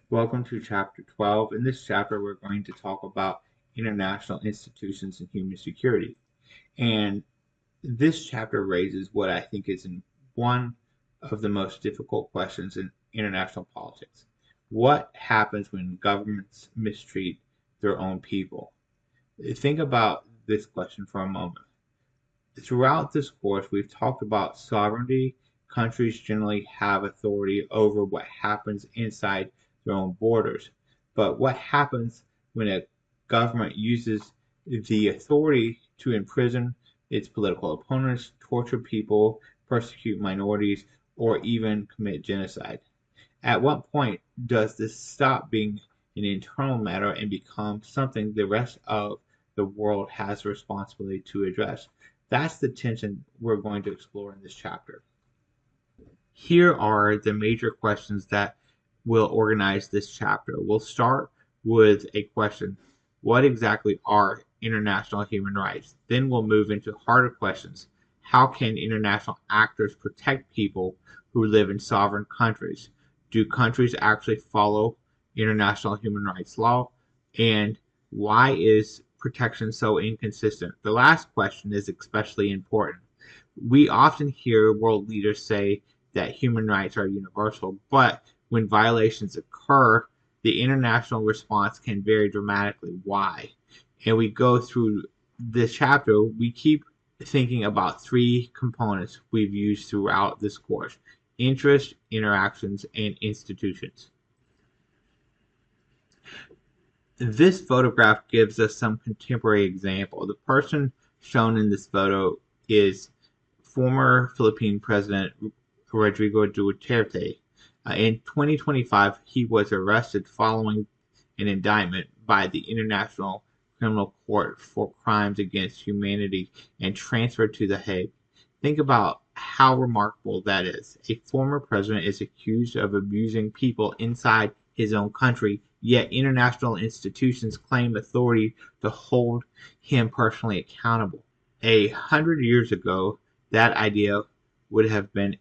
Welcome to Chapter 12. In this chapter, we're going to talk about international institutions and human security. And this chapter raises what I think is one of the most difficult questions in international politics. What happens when governments mistreat their own people? Think about this question for a moment. Throughout this course, we've talked about sovereignty. Countries generally have authority over what happens inside their own borders. But what happens when a government uses the authority to imprison its political opponents, torture people, persecute minorities, or even commit genocide? At what point does this stop being an internal matter and become something the rest of the world has a responsibility to address? That's the tension we're going to explore in this chapter. Here are the major questions that will organize this chapter. We'll start with a question: what exactly are international human rights? Then we'll move into harder questions. How can international actors protect people who live in sovereign countries? Do countries actually follow international human rights law? And why is protection so inconsistent? The last question is especially important. We often hear world leaders say that human rights are universal, but when violations occur, the international response can vary dramatically. Why? And we go through this chapter, we keep thinking about three components we've used throughout this course: interest, interactions, and institutions. This photograph gives us some contemporary example. The person shown in this photo is former Philippine President Rodrigo Duterte. In 2025, he was arrested following an indictment by the International Criminal Court for crimes against humanity and transferred to The Hague. Think about how remarkable that is. A former president is accused of abusing people inside his own country, yet international institutions claim authority to hold him personally accountable. 100 years ago, that idea would have been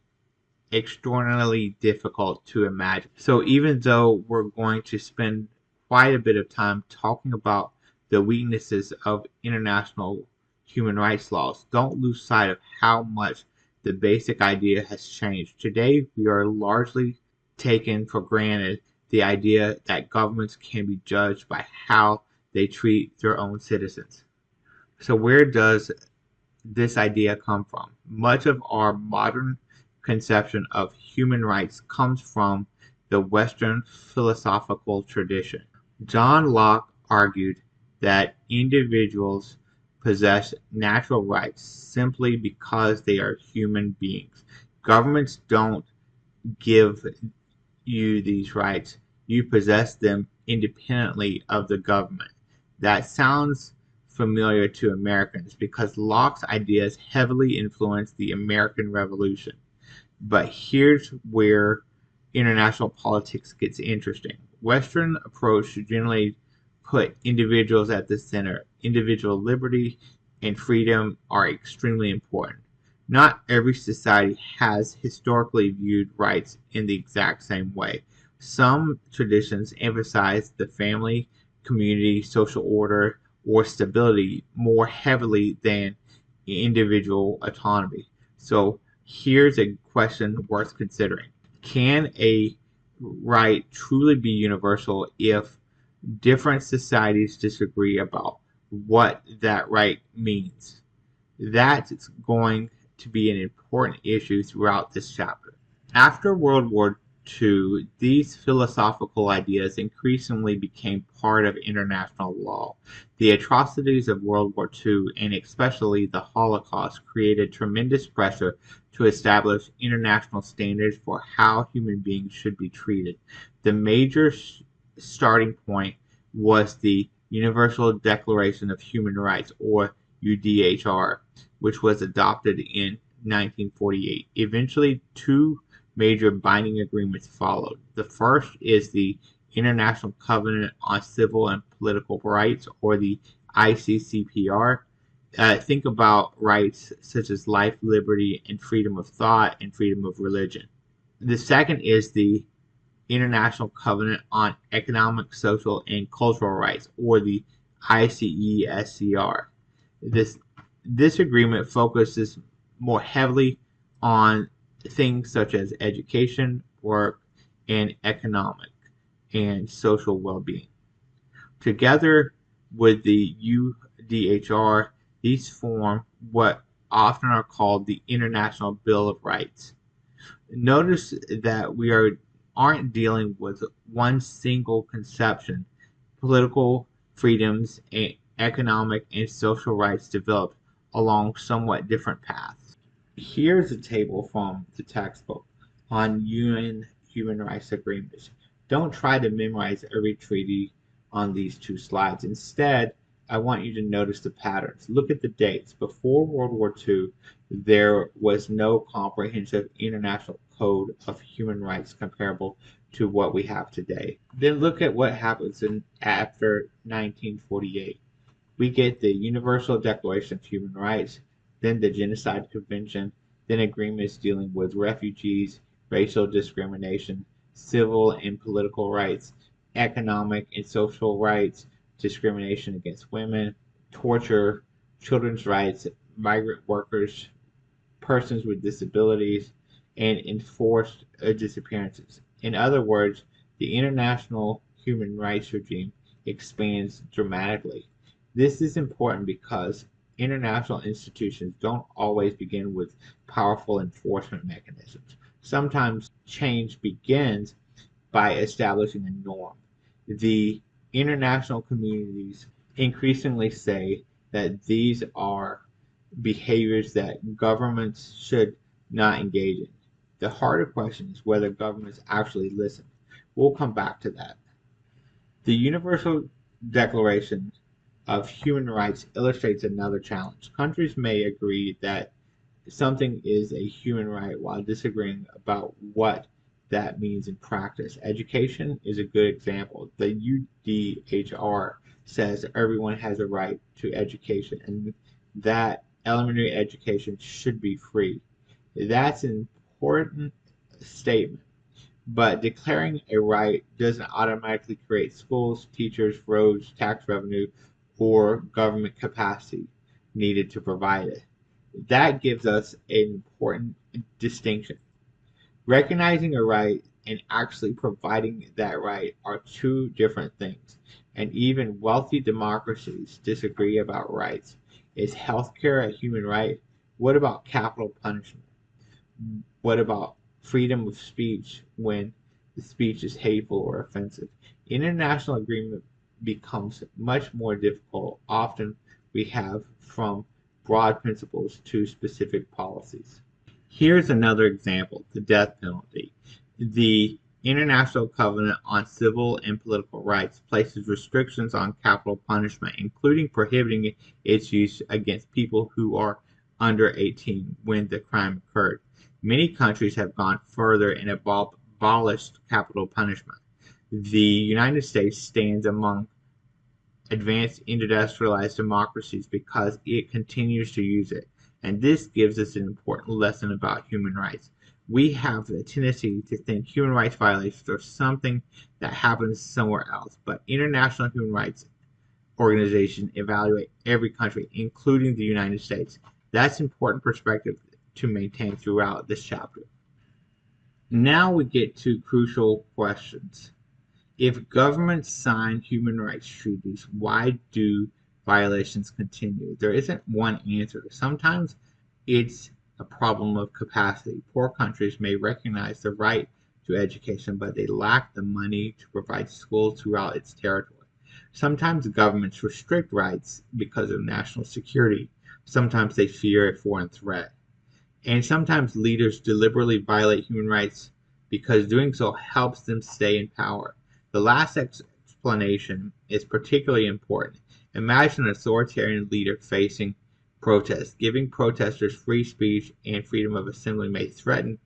extraordinarily difficult to imagine. So even though we're going to spend quite a bit of time talking about the weaknesses of international human rights laws, don't lose sight of how much the basic idea has changed. Today, we are largely taken for granted the idea that governments can be judged by how they treat their own citizens. So where does this idea come from? Much of our modern conception of human rights comes from the Western philosophical tradition. John Locke argued that individuals possess natural rights simply because they are human beings. Governments don't give you these rights, you possess them independently of the government. That sounds familiar to Americans because Locke's ideas heavily influenced the American Revolution. But here's where international politics gets interesting. Western approach generally put individuals at the center. Individual liberty and freedom are extremely important. Not every society has historically viewed rights in the exact same way. Some traditions emphasize the family, community, social order, or stability more heavily than individual autonomy. So here's a question worth considering: can a right truly be universal if different societies disagree about what that right means? That's going to be an important issue throughout this chapter. After World War II, these philosophical ideas increasingly became part of international law. The atrocities of World War II, and especially the Holocaust, created tremendous pressure to establish international standards for how human beings should be treated. The major starting point was the Universal Declaration of Human Rights, or UDHR, which was adopted in 1948. Eventually, two major binding agreements followed. The first is the International Covenant on Civil and Political Rights, or the ICCPR. Think about rights such as life, liberty, and freedom of thought and freedom of religion. The second is the International Covenant on Economic, Social, and Cultural Rights, or the ICESCR. This agreement focuses more heavily on things such as education, work, and economic and social well-being. Together with the UDHR, these form what often are called the International Bill of Rights. Notice that aren't dealing with one single conception. Political freedoms and economic and social rights developed along somewhat different paths. Here's a table from the textbook on UN human rights agreements. Don't try to memorize every treaty on these two slides. Instead, I want you to notice the patterns. Look at the dates. Before World War II, there was no comprehensive international code of human rights comparable to what we have today. Then look at what happens after 1948. We get the Universal Declaration of Human Rights, then the Genocide Convention, then agreements dealing with refugees, racial discrimination, civil and political rights, economic and social rights, discrimination against women, torture, children's rights, migrant workers, persons with disabilities, and enforced disappearances. In other words, the international human rights regime expands dramatically. This is important because international institutions don't always begin with powerful enforcement mechanisms. Sometimes change begins by establishing a norm. The international communities increasingly say that these are behaviors that governments should not engage in. The harder question is whether governments actually listen. We'll come back to that. The Universal Declaration of Human Rights illustrates another challenge. Countries may agree that something is a human right while disagreeing about what that means in practice. Education is a good example. The UDHR says everyone has a right to education and that elementary education should be free. That's an important statement, but declaring a right doesn't automatically create schools, teachers, roads, tax revenue, or government capacity needed to provide it. That gives us an important distinction. Recognizing a right and actually providing that right are two different things, and even wealthy democracies disagree about rights. Is healthcare a human right? What about capital punishment? What about freedom of speech when the speech is hateful or offensive? International agreement becomes much more difficult. Often we have from broad principles to specific policies. Here's another example, the death penalty. The International Covenant on Civil and Political Rights places restrictions on capital punishment, including prohibiting its use against people who are under 18 when the crime occurred. Many countries have gone further and abolished capital punishment. The United States stands among advanced industrialized democracies because it continues to use it. And this gives us an important lesson about human rights. We have the tendency to think human rights violations are something that happens somewhere else, but international human rights organizations evaluate every country, including the United States. That's important perspective to maintain throughout this chapter. Now we get to crucial questions. If governments sign human rights treaties, why do violations continue? There isn't one answer. Sometimes it's a problem of capacity. Poor countries may recognize the right to education, but they lack the money to provide schools throughout its territory. Sometimes governments restrict rights because of national security. Sometimes they fear a foreign threat. And sometimes leaders deliberately violate human rights because doing so helps them stay in power. The last explanation is particularly important. Imagine an authoritarian leader facing protests. Giving protesters free speech and freedom of assembly may threaten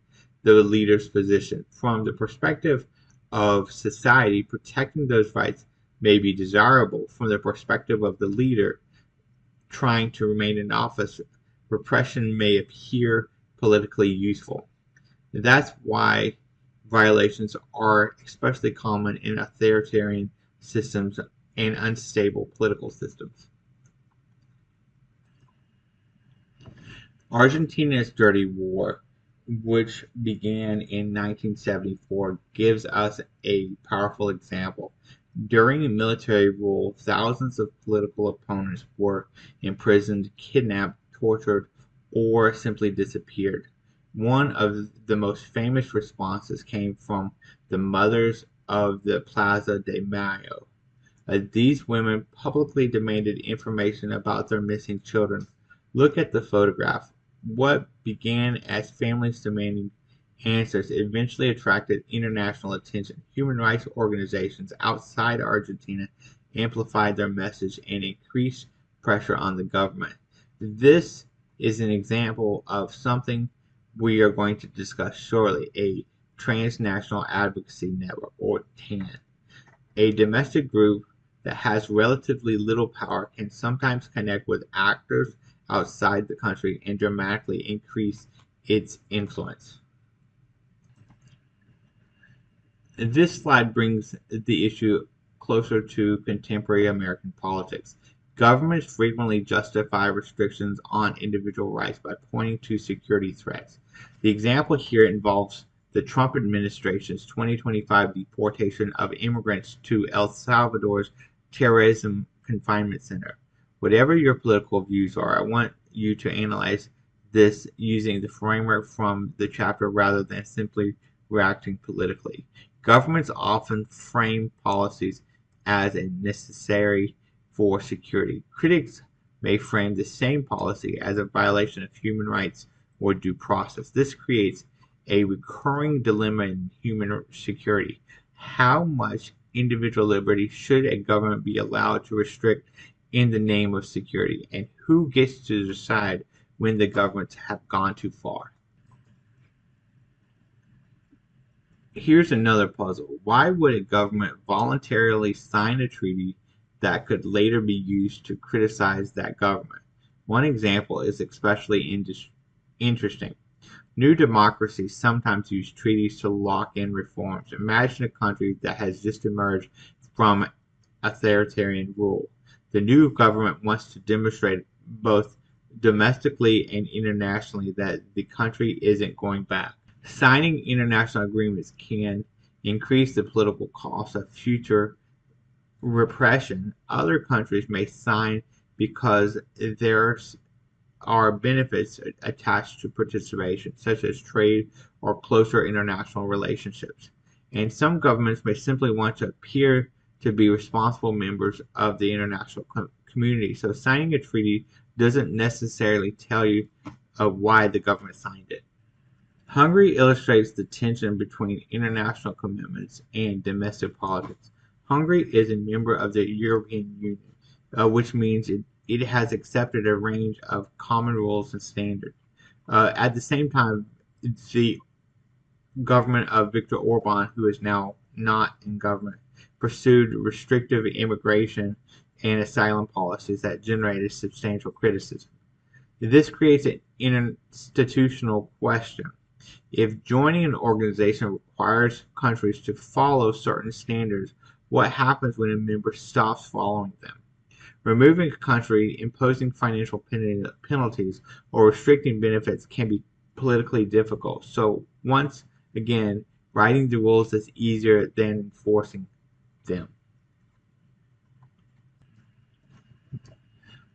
the leader's position. From the perspective of society, protecting those rights may be desirable. From the perspective of the leader trying to remain in office, repression may appear politically useful. That's why violations are especially common in authoritarian systems and unstable political systems. Argentina's Dirty War, which began in 1974, gives us a powerful example. During military rule, thousands of political opponents were imprisoned, kidnapped, tortured, or simply disappeared. One of the most famous responses came from the mothers of the Plaza de Mayo. These women publicly demanded information about their missing children. Look at the photograph. What began as families demanding answers eventually attracted international attention. Human rights organizations outside Argentina amplified their message and increased pressure on the government. This is an example of something we are going to discuss shortly, a transnational advocacy network, or TAN. A domestic group that has relatively little power can sometimes connect with actors outside the country and dramatically increase its influence. This slide brings the issue closer to contemporary American politics. Governments frequently justify restrictions on individual rights by pointing to security threats. The example here involves the Trump administration's 2025 deportation of immigrants to El Salvador's terrorism confinement center. Whatever your political views are, I want you to analyze this using the framework from the chapter rather than simply reacting politically. Governments often frame policies as necessary for security. Critics may frame the same policy as a violation of human rights or due process. This creates a recurring dilemma in human security. How much individual liberty should a government be allowed to restrict in the name of security? And who gets to decide when the governments have gone too far? Here's another puzzle. Why would a government voluntarily sign a treaty that could later be used to criticize that government? One example is especially interesting. New democracies sometimes use treaties to lock in reforms. Imagine a country that has just emerged from authoritarian rule. The new government wants to demonstrate both domestically and internationally that the country isn't going back. Signing international agreements can increase the political cost of future repression. Other countries may sign because there are benefits attached to participation, such as trade or closer international relationships. And some governments may simply want to appear to be responsible members of the international community. So signing a treaty doesn't necessarily tell you why the government signed it. Hungary illustrates the tension between international commitments and domestic politics. Hungary is a member of the European Union, which means it has accepted a range of common rules and standards. At the same time, the government of Viktor Orban, who is now not in government, pursued restrictive immigration and asylum policies that generated substantial criticism. This creates an institutional question. If joining an organization requires countries to follow certain standards, what happens when a member stops following them? Removing a country, imposing financial penalties, or restricting benefits can be politically difficult. So, once again, writing the rules is easier than enforcing them.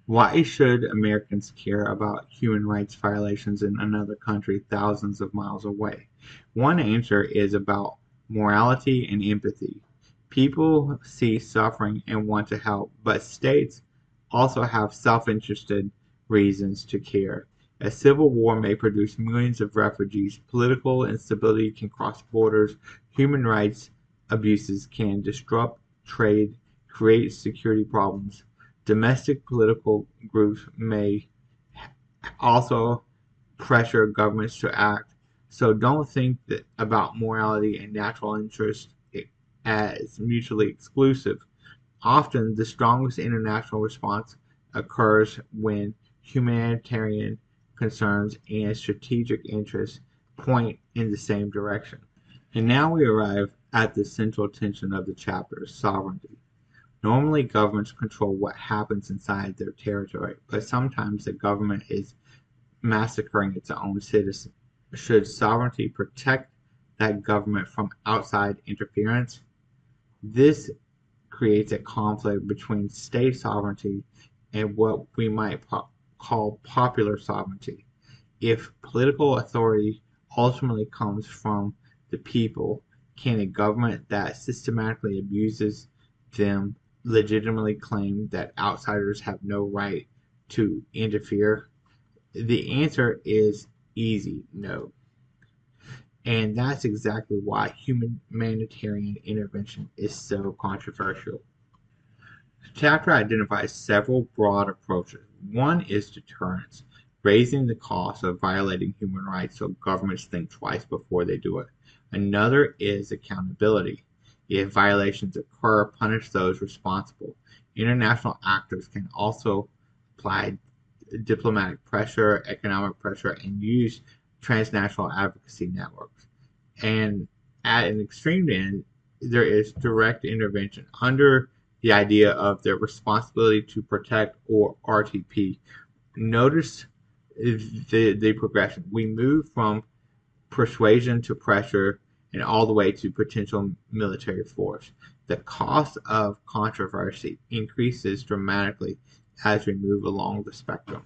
Why should Americans care about human rights violations in another country thousands of miles away? One answer is about morality and empathy. People see suffering and want to help, but states also have self-interested reasons to care. A civil war may produce millions of refugees, political instability can cross borders, human rights abuses can disrupt trade, create security problems. Domestic political groups may also pressure governments to act. So don't think about morality and natural interest as mutually exclusive. Often, the strongest international response occurs when humanitarian concerns and strategic interests point in the same direction. And now we arrive at the central tension of the chapter, sovereignty. Normally, governments control what happens inside their territory, but sometimes the government is massacring its own citizens. Should sovereignty protect that government from outside interference? This creates a conflict between state sovereignty and what we might call popular sovereignty. If political authority ultimately comes from the people, can a government that systematically abuses them legitimately claim that outsiders have no right to interfere? The answer is easy no. And that's exactly why humanitarian intervention is so controversial. The chapter identifies several broad approaches. One is deterrence, raising the cost of violating human rights so governments think twice before they do it. Another is accountability. If violations occur, punish those responsible. International actors can also apply diplomatic pressure, economic pressure, and use transnational advocacy networks. And at an extreme end, there is direct intervention under the idea of the responsibility to protect, or RTP. Notice the progression. We move from persuasion to pressure and all the way to potential military force. The cost of controversy increases dramatically as we move along the spectrum.